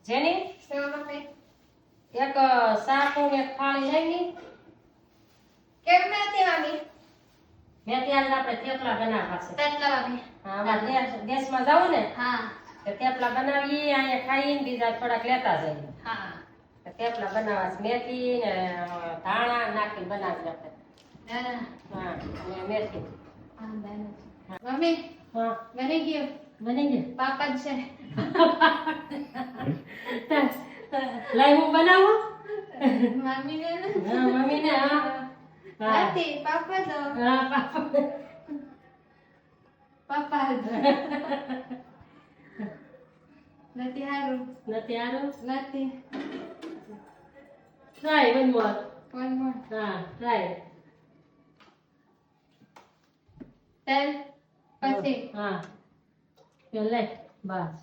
જેની એક શાકનું ને એક થાળી લઈ લી. કેમ નથી મામી? મેં ત્યાં આપણે થેપલા બનાવવા છે. તેટલા મામી. હા, અમારે દેશમાં જાવું ને હા તો થેપલા બનાવીએ, અહીંયા ખાઈને બીજા થોડાક લેતા જઈએ. હા તો થેપલા બનાવવા છે. મેથી ને ધાણા નાખીને બનાવી આપણે. હા હા, અને મેથી. હા બેન. મમ્મી હા, બની ગયું. બની ગયું. પાપા જ છે. લાઈ હું બનાવું? મમ્મી ને હા, મમ્મીને હા. હા. નથી પાપા તો હા, પાપા. પાપા જ. નથી હારું. નથી હારું? નથી. Try one more. One more. હા, try. 10 પછી હા. લે બસ.